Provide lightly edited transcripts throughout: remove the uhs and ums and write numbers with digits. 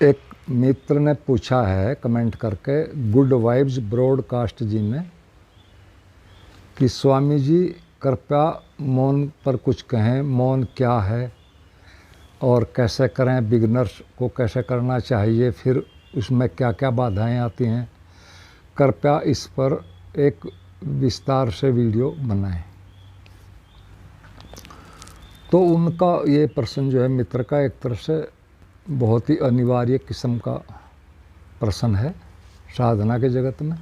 एक मित्र ने पूछा है कमेंट करके गुड वाइब्स ब्रॉडकास्ट जी में कि स्वामी जी कृपया मौन पर कुछ कहें, मौन क्या है और कैसे करें, बिगनर्स को कैसे करना चाहिए, फिर उसमें क्या क्या बाधाएं आती हैं, कृपया इस पर एक विस्तार से वीडियो बनाएं। तो उनका ये प्रश्न जो है मित्र का एक तरह से बहुत ही अनिवार्य किस्म का प्रश्न है साधना के जगत में,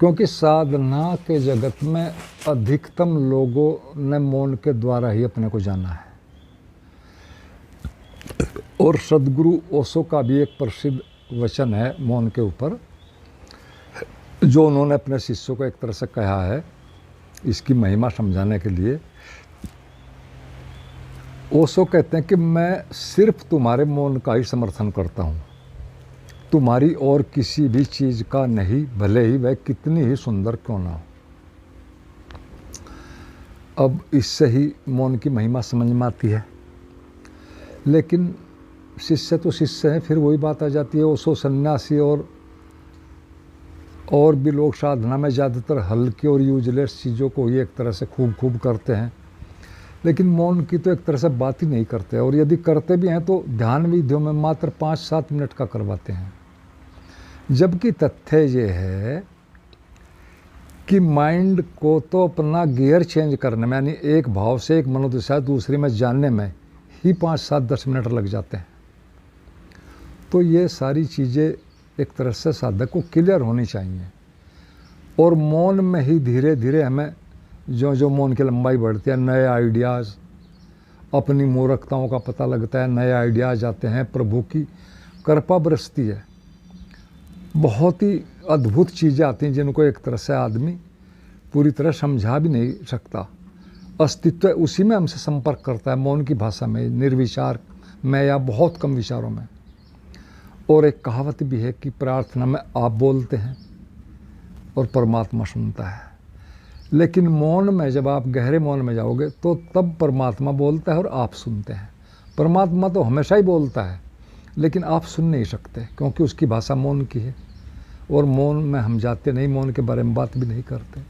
क्योंकि साधना के जगत में अधिकतम लोगों ने मौन के द्वारा ही अपने को जाना है। और सदगुरु ओशो का भी एक प्रसिद्ध वचन है मौन के ऊपर, जो उन्होंने अपने शिष्यों को एक तरह से कहा है इसकी महिमा समझाने के लिए। ओशो कहते हैं कि मैं सिर्फ तुम्हारे मौन का ही समर्थन करता हूँ, तुम्हारी और किसी भी चीज़ का नहीं, भले ही वह कितनी ही सुंदर क्यों ना हो। अब इससे ही मौन की महिमा समझ में आती है। लेकिन शिष्य तो शिष्य हैं, फिर वही बात आ जाती है। ओशो सन्यासी और भी लोग साधना में ज़्यादातर हल्की और यूजलेस चीज़ों को ही एक तरह से खूब करते हैं, लेकिन मौन की तो एक तरह से बात ही नहीं करते। और यदि करते भी हैं तो ध्यान विधियों में मात्र 5-7 मिनट का करवाते हैं। जबकि तथ्य ये है कि माइंड को तो अपना गियर चेंज करने में, यानी एक भाव से एक मनोदशा दूसरी में जानने में ही 5-7-10 मिनट लग जाते हैं। तो ये सारी चीज़ें एक तरह से साधक को क्लियर होनी चाहिए। और मौन में ही धीरे धीरे हमें जो मौन की लंबाई बढ़ती है, नए आइडियाज़, अपनी मूर्खताओं का पता लगता है, नए आइडियाज़ आते हैं, प्रभु की कृपा बरसती है, बहुत ही अद्भुत चीज़ें आती हैं जिनको एक तरह से आदमी पूरी तरह समझा भी नहीं सकता। अस्तित्व उसी में हमसे संपर्क करता है, मौन की भाषा में, निर्विचार में या बहुत कम विचारों में। और एक कहावत भी है कि प्रार्थना में आप बोलते हैं और परमात्मा सुनता है। लेकिन मौन में जब आप गहरे मौन में जाओगे तो तब परमात्मा बोलता है और आप सुनते हैं। परमात्मा तो हमेशा ही बोलता है, लेकिन आप सुन नहीं सकते क्योंकि उसकी भाषा मौन की है। और मौन में हम जाते नहीं, मौन के बारे में बात भी नहीं करते।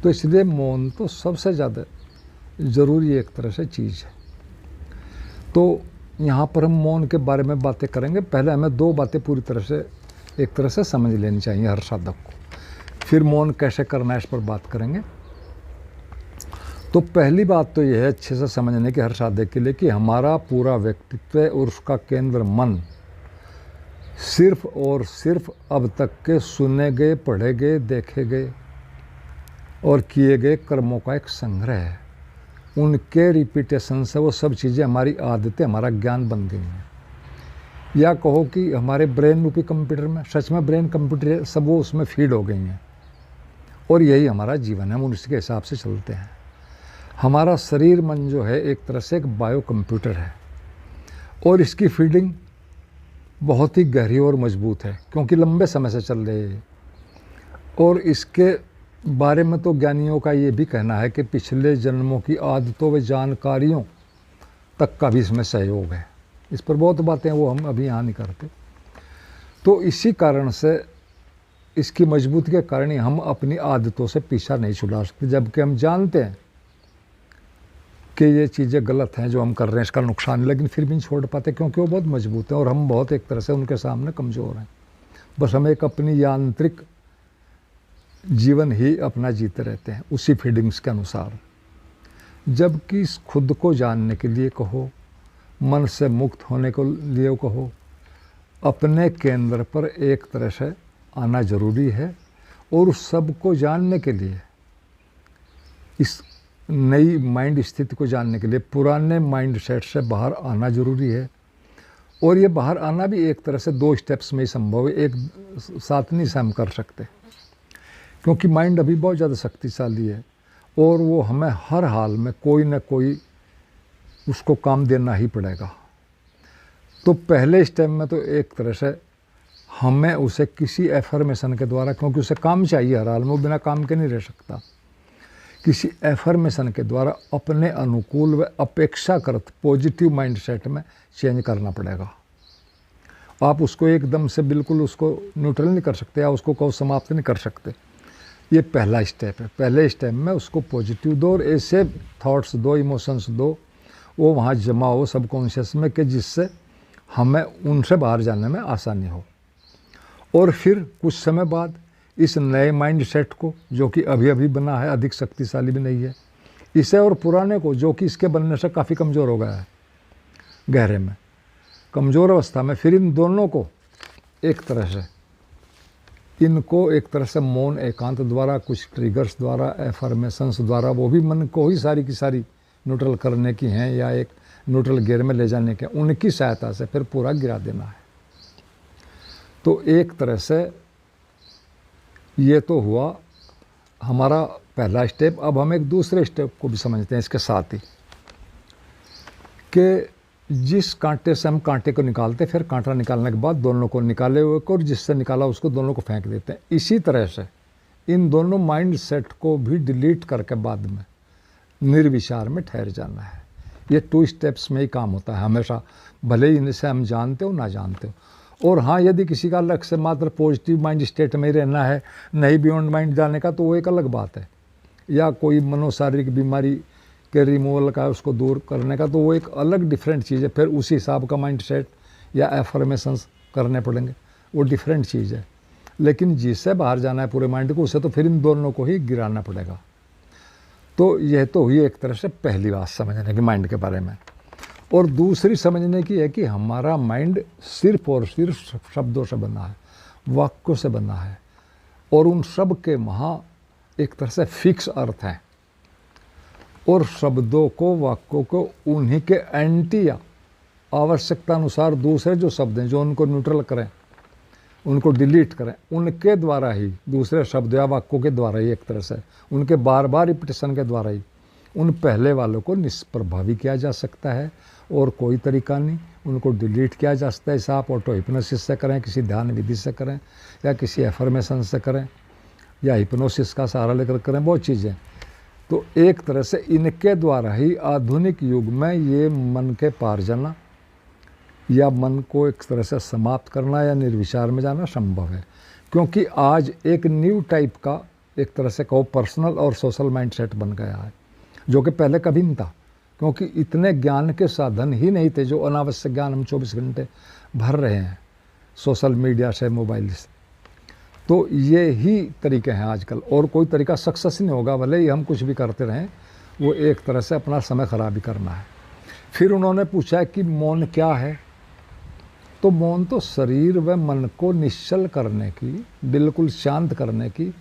तो इसलिए मौन तो सबसे ज़्यादा ज़रूरी एक तरह से चीज़ है। तो यहाँ पर हम मौन के बारे में बातें करेंगे। पहले हमें 2 बातें पूरी तरह से एक तरह से समझ लेनी चाहिए हर साधक को, फिर मौन कैसे करना है इस पर बात करेंगे। तो पहली बात तो यह है अच्छे से समझने की हर साधक के लिए कि हमारा पूरा व्यक्तित्व और उसका केंद्र मन सिर्फ और सिर्फ अब तक के सुने गए, पढ़े गए, देखे गए और किए गए कर्मों का एक संग्रह है। उनके रिपीटेशन से वो सब चीज़ें, हमारी आदतें, हमारा ज्ञान बन गई हैं। या कहो कि हमारे ब्रेन रूपी कंप्यूटर में, सच में ब्रेन कंप्यूटर सब वो उसमें फीड हो गई हैं और यही हमारा जीवन है, हम उसके हिसाब से चलते हैं। हमारा शरीर मन जो है एक तरह से एक बायो कंप्यूटर है और इसकी फीडिंग बहुत ही गहरी और मजबूत है क्योंकि लंबे समय से चल रही है। और इसके बारे में तो ज्ञानियों का ये भी कहना है कि पिछले जन्मों की आदतों व जानकारियों तक का भी इसमें सहयोग है। इस पर बहुत बातें वो हम अभी यहाँ नहीं करते। तो इसी कारण से, इसकी मजबूती के कारण ही हम अपनी आदतों से पीछा नहीं छुड़ा सकते, जबकि हम जानते हैं कि ये चीज़ें गलत हैं जो हम कर रहे हैं, इसका नुकसान है, लेकिन फिर भी नहीं छोड़ पाते क्योंकि वो बहुत मजबूत हैं और हम बहुत एक तरह से उनके सामने कमज़ोर हैं। बस हम एक अपनी यांत्रिक जीवन ही अपना जीते रहते हैं उसी फीडिंग्स के अनुसार। जबकि खुद को जानने के लिए कहो, मन से मुक्त होने के लिए कहो, अपने केंद्र पर एक तरह से आना जरूरी है। और उस सब को जानने के लिए, इस नई माइंड स्थिति को जानने के लिए पुराने माइंड सेट से बाहर आना जरूरी है। और ये बाहर आना भी एक तरह से 2 स्टेप्स में ही संभव है, एक साथ नहीं से हम कर सकते, क्योंकि माइंड अभी बहुत ज़्यादा शक्तिशाली है और वो हमें हर हाल में कोई ना कोई उसको काम देना ही पड़ेगा। तो पहले स्टेप में तो एक तरह से हमें उसे किसी एफर्मेशन के द्वारा, क्योंकि उसे काम चाहिए हर हाल में, वो बिना काम के नहीं रह सकता, किसी एफर्मेशन के द्वारा अपने अनुकूल व अपेक्षाकृत पॉजिटिव माइंडसेट में चेंज करना पड़ेगा। आप उसको एकदम से बिल्कुल उसको न्यूट्रल नहीं कर सकते या उसको कहो समाप्त नहीं कर सकते। ये पहला स्टेप है। पहले स्टेप में उसको पॉजिटिव दो और ऐसे थॉट्स दो, इमोशंस दो, वो वहाँ जमा हो सबकॉन्शियस में कि जिससे हमें उनसे बाहर जाने में आसानी हो। और फिर कुछ समय बाद इस नए माइंड सेट को, जो कि अभी अभी बना है, अधिक शक्तिशाली भी नहीं है, इसे और पुराने को, जो कि इसके बनने से काफ़ी कमज़ोर हो गया है, गहरे में कमज़ोर अवस्था में, फिर इन दोनों को एक तरह से, इनको एक तरह से मौन एकांत द्वारा, कुछ ट्रिगर्स द्वारा, एफर्मेशंस द्वारा, वो भी मन को ही सारी की सारी न्यूट्रल करने की हैं या एक न्यूट्रल गियर में ले जाने के, उनकी सहायता से फिर पूरा गिरा देना है। तो एक तरह से ये तो हुआ हमारा पहला स्टेप। अब हम एक दूसरे स्टेप को भी समझते हैं इसके साथ ही, कि जिस कांटे से हम कांटे को निकालते, फिर कांटा निकालने के बाद दोनों को निकाले हुए को, और जिससे निकाला उसको दोनों को फेंक देते हैं। इसी तरह से इन दोनों माइंड सेट को भी डिलीट करके बाद में निर्विचार में ठहर जाना है। ये 2 स्टेप्स में ही काम होता है हमेशा, भले ही इनसे हम जानते हो ना जानते हो। और हाँ, यदि किसी का लक्ष्य मात्र पॉजिटिव माइंड स्टेट में ही रहना है, नहीं बियॉन्ड माइंड जाने का, तो वो एक अलग बात है। या कोई मनोशारीरिक बीमारी के रिमूवल का, उसको दूर करने का, तो वो एक अलग डिफरेंट चीज़ है। फिर उसी हिसाब का माइंड सेट या एफर्मेशंस करने पड़ेंगे, वो डिफरेंट चीज़ है। लेकिन जिससे बाहर जाना है पूरे माइंड को, उसे तो फिर इन दोनों को ही गिराना पड़ेगा। तो यह तो हुई एक तरह से पहली बात समझने की माइंड के बारे में। और दूसरी समझने की है कि हमारा माइंड सिर्फ और सिर्फ शब्दों से बना है, वाक्यों से बना है, और उन सब के वहाँ एक तरह से फिक्स अर्थ हैं। और शब्दों को, वाक्यों को उन्हीं के एंटी या आवश्यकता अनुसार दूसरे जो शब्द हैं, जो उनको न्यूट्रल करें, उनको डिलीट करें, उनके द्वारा ही, दूसरे शब्द या वाक्यों के द्वारा ही, एक तरह से उनके बार बार रिपीटेशन के द्वारा ही उन पहले वालों को निष्प्रभावी किया जा सकता है। और कोई तरीका नहीं, उनको डिलीट किया जा सकता है। इसे आप ऑटो हिप्नोसिस से करें, किसी ध्यान विधि से करें, या किसी एफर्मेशन से करें, या हिप्नोसिस का सहारा लेकर करें, बहुत चीज़ें। तो एक तरह से इनके द्वारा ही आधुनिक युग में ये मन के पार जाना या मन को एक तरह से समाप्त करना या निर्विचार में जाना संभव है। क्योंकि आज एक न्यू टाइप का, एक तरह से कहो, पर्सनल और सोशल माइंड सेट बन गया है, जो कि पहले कभी नहीं था। क्योंकि इतने ज्ञान के साधन ही नहीं थे, जो अनावश्यक ज्ञान हम 24 घंटे भर रहे हैं सोशल मीडिया से, मोबाइल से। तो ये ही तरीके हैं आजकल, और कोई तरीका सक्सेस नहीं होगा, भले ही हम कुछ भी करते रहें, वो एक तरह से अपना समय खराब ही करना है। फिर उन्होंने पूछा कि मौन क्या है। तो मौन तो शरीर व मन को निश्चल करने की, बिल्कुल शांत करने की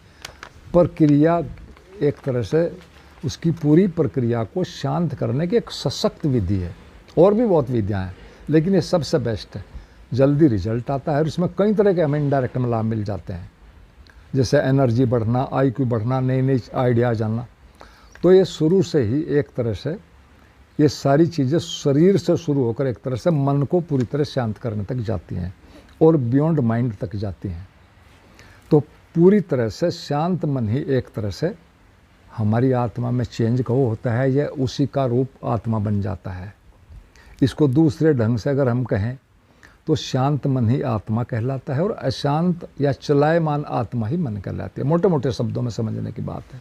प्रक्रिया, एक तरह से उसकी पूरी प्रक्रिया को शांत करने की एक सशक्त विधि है। और भी बहुत विधियाँ हैं, लेकिन ये सबसे बेस्ट है। जल्दी रिजल्ट आता है, और इसमें कई तरह के हमें इनडायरेक्ट में लाभ मिल जाते हैं, जैसे एनर्जी बढ़ना, IQ बढ़ना, नई नई आइडिया जानना। तो ये शुरू से ही एक तरह से ये सारी चीज़ें शरीर से शुरू होकर एक तरह से मन को पूरी तरह शांत करने तक जाती हैं, और बियॉन्ड माइंड तक जाती हैं। तो पूरी तरह से शांत मन ही एक तरह से हमारी आत्मा में चेंज कहो होता है, यह उसी का रूप आत्मा बन जाता है। इसको दूसरे ढंग से अगर हम कहें तो शांत मन ही आत्मा कहलाता है, और अशांत या चलायमान आत्मा ही मन कहलाती है। मोटे मोटे शब्दों में समझने की बात है।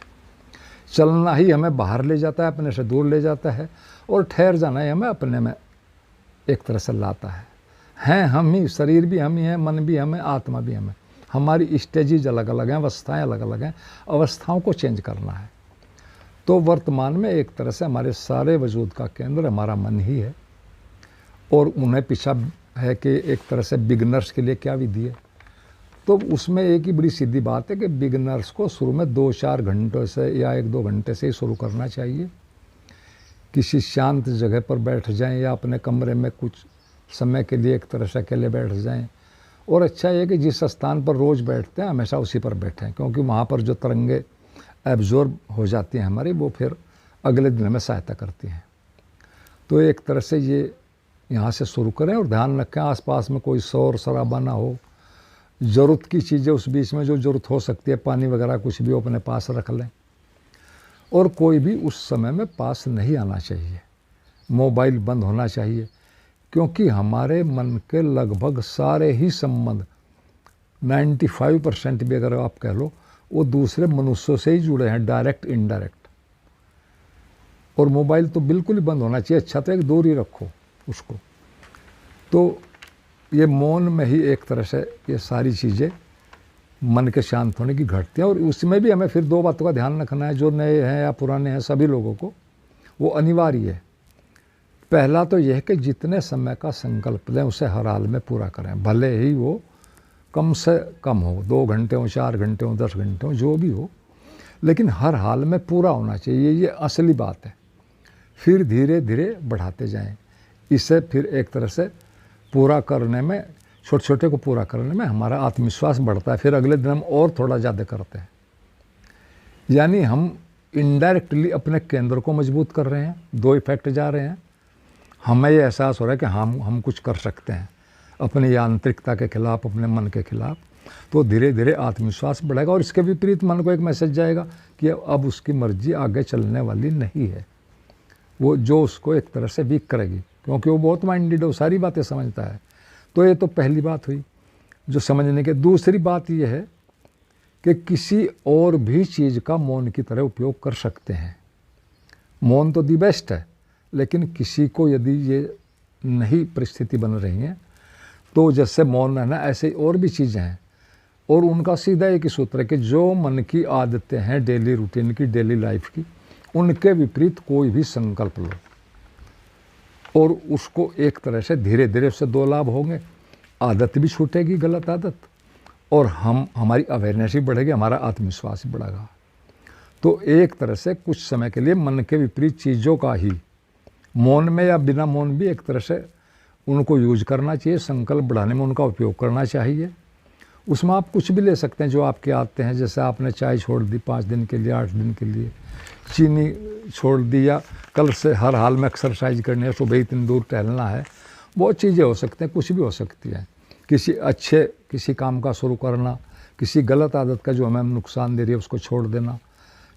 चलना ही हमें बाहर ले जाता है, अपने से दूर ले जाता है, और ठहर जाना ही हमें अपने में एक तरह से लाता है। हैं हम ही, शरीर भी हम ही हैं, मन भी हमें, आत्मा भी हमें। हमारी स्टेजेज अलग अलग हैं, अवस्थाएं अलग अलग हैं, अवस्थाओं को चेंज करना है। तो वर्तमान में एक तरह से हमारे सारे वजूद का केंद्र हमारा मन ही है, और उन्हें पीछा है कि एक तरह से बिगनर्स के लिए क्या विधि है। तो उसमें एक ही बड़ी सीधी बात है कि बिगनर्स को शुरू में 2-4 घंटों से या 1-2 घंटे से ही शुरू करना चाहिए। किसी शांत जगह पर बैठ जाएं, या अपने कमरे में कुछ समय के लिए एक तरह से अकेले बैठ जाएं। और अच्छा ये कि जिस स्थान पर रोज़ बैठते हैं हमेशा उसी पर बैठें, क्योंकि वहाँ पर जो तरंगे एब्जॉर्ब हो जाती हैं हमारी, वो फिर अगले दिन में सहायता करती हैं। तो एक तरह से ये यहाँ से शुरू करें, और ध्यान रखें आसपास में कोई शोर शराबा ना हो। ज़रूरत की चीज़ें उस बीच में जो ज़रूरत हो सकती है, पानी वगैरह कुछ भी अपने पास रख लें, और कोई भी उस समय में पास नहीं आना चाहिए। मोबाइल बंद होना चाहिए। क्योंकि हमारे मन के लगभग सारे ही संबंध 95% भी अगर आप कह लो वो दूसरे मनुष्यों से ही जुड़े हैं, डायरेक्ट इनडायरेक्ट। और मोबाइल तो बिल्कुल ही बंद होना चाहिए, अच्छा तो एक दूर ही रखो उसको। तो ये मौन में ही एक तरह से ये सारी चीज़ें मन के शांत होने की घटती हैं। और उसमें भी हमें फिर दो बातों का ध्यान रखना है, जो नए हैं या पुराने हैं सभी लोगों को, वो अनिवार्य है। पहला तो यह है कि जितने समय का संकल्प लें उसे हर हाल में पूरा करें, भले ही वो कम से कम हो, 2 घंटे हो, 4 घंटे हो, 10 घंटे हो, जो भी हो, लेकिन हर हाल में पूरा होना चाहिए, ये असली बात है। फिर धीरे धीरे बढ़ाते जाएं। इसे फिर एक तरह से पूरा करने में, छोटे छोटे को पूरा करने में हमारा आत्मविश्वास बढ़ता है। फिर अगले दिन हम और थोड़ा ज़्यादा करते हैं, यानी हम इनडायरेक्टली अपने केंद्र को मजबूत कर रहे हैं। 2 इफेक्ट जा रहे हैं, हमें ये एहसास हो रहा है कि हम कुछ कर सकते हैं अपनी यांत्रिकता के खिलाफ, अपने मन के खिलाफ। तो धीरे धीरे आत्मविश्वास बढ़ेगा। और इसके विपरीत मन को एक मैसेज जाएगा कि अब उसकी मर्जी आगे चलने वाली नहीं है, वो जो उसको एक तरह से वीक करेगी, क्योंकि वो बहुत माइंडेड है, वो सारी बातें समझता है। तो ये तो पहली बात हुई जो समझने के। दूसरी बात ये है कि किसी और भी चीज़ का मौन की तरह उपयोग कर सकते हैं। मौन तो दी बेस्ट है, लेकिन किसी को यदि ये नहीं परिस्थिति बन रही है तो जैसे मौन रहना, ऐसे और भी चीज़ें हैं। और उनका सीधा एक ही सूत्र है कि जो मन की आदतें हैं डेली रूटीन की, डेली लाइफ की, उनके विपरीत कोई भी संकल्प लो और उसको एक तरह से धीरे धीरे उससे 2 लाभ होंगे। आदत भी छूटेगी, गलत आदत, और हमारी अवेयरनेस भी बढ़ेगी, हमारा आत्मविश्वास भी बढ़ेगा। तो एक तरह से कुछ समय के लिए मन के विपरीत चीज़ों का ही, मौन में या बिना मौन भी, एक तरह से उनको यूज करना चाहिए, संकल्प बढ़ाने में उनका उपयोग करना चाहिए। उसमें आप कुछ भी ले सकते हैं जो आपके आते हैं। जैसे आपने चाय छोड़ दी 5 दिन के लिए, 8 दिन के लिए, चीनी छोड़ दी, या कल से हर हाल में एक्सरसाइज करनी है, सुबह इतनी दूर टहलना है, बहुत चीज़ें हो सकते हैं, कुछ भी हो सकती है। किसी काम का शुरू करना, किसी गलत आदत का जो हमें नुकसान दे रही है उसको छोड़ देना,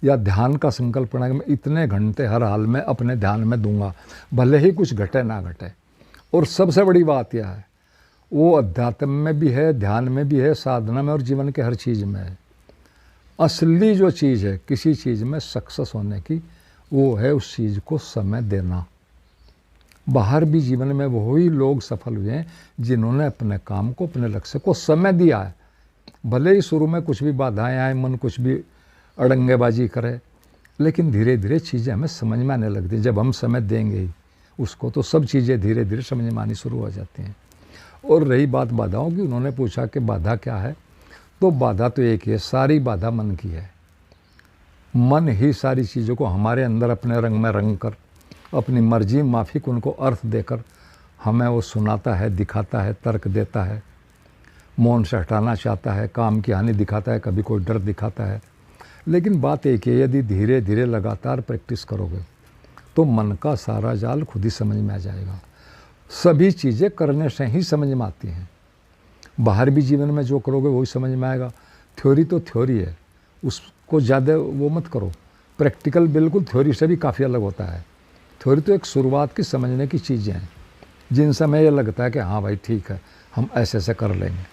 या ध्यान का संकल्प करना कि मैं इतने घंटे हर हाल में अपने ध्यान में दूंगा, भले ही कुछ घटे ना घटे। और सबसे बड़ी बात यह है, वो अध्यात्म में भी है, ध्यान में भी है, साधना में और जीवन के हर चीज़ में है। असली जो चीज़ है किसी चीज़ में सक्सेस होने की, वो है उस चीज़ को समय देना। बाहर भी जीवन में वही लोग सफल हुए हैं जिन्होंने अपने काम को, अपने लक्ष्य को समय दिया है। भले ही शुरू में कुछ भी बाधाएं आए, मन कुछ भी अड़ंगेबाजी करे, लेकिन धीरे धीरे चीज़ें हमें समझ में आने लगती हैं। जब हम समय देंगे ही उसको, तो सब चीज़ें धीरे धीरे समझ में आनी शुरू हो जाती हैं। और रही बात बाधाओं की, उन्होंने पूछा कि बाधा क्या है, तो बाधा तो एक ही है, सारी बाधा मन की है। मन ही सारी चीज़ों को हमारे अंदर अपने रंग में रंग कर, अपनी मर्जी माफिक उनको अर्थ देकर हमें वो सुनाता है, दिखाता है, तर्क देता है, मौन से हटाना चाहता है, काम की हानि दिखाता है, कभी कोई डर दिखाता है। लेकिन बात एक है, यदि धीरे धीरे लगातार प्रैक्टिस करोगे तो मन का सारा जाल खुद ही समझ में आ जाएगा। सभी चीज़ें करने से ही समझ में आती हैं। बाहर भी जीवन में जो करोगे वही समझ में आएगा। थ्योरी तो थ्योरी है, उसको ज़्यादा वो मत करो। प्रैक्टिकल बिल्कुल थ्योरी से भी काफ़ी अलग होता है। थ्योरी तो एक शुरुआत की समझने की चीज़ें हैं जिनसे हमें ये लगता है कि हाँ भाई ठीक है, हम ऐसे ऐसे कर लेंगे,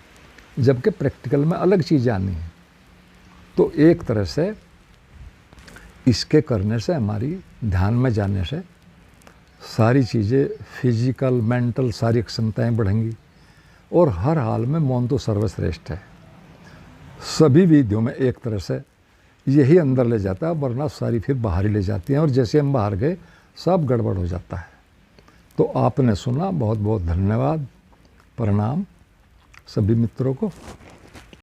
जबकि प्रैक्टिकल में अलग चीज़ें आनी हैं। तो एक तरह से इसके करने से, हमारी ध्यान में जाने से सारी चीज़ें फिजिकल, मेंटल, सारी क्षमताएँ बढ़ेंगी। और हर हाल में मौन तो सर्वश्रेष्ठ है। सभी विधियों में एक तरह से यही अंदर ले जाता है, वरना सारी फिर बाहर ही ले जाती हैं, और जैसे हम बाहर गए सब गड़बड़ हो जाता है। तो आपने सुना, बहुत बहुत धन्यवाद, प्रणाम सभी मित्रों को।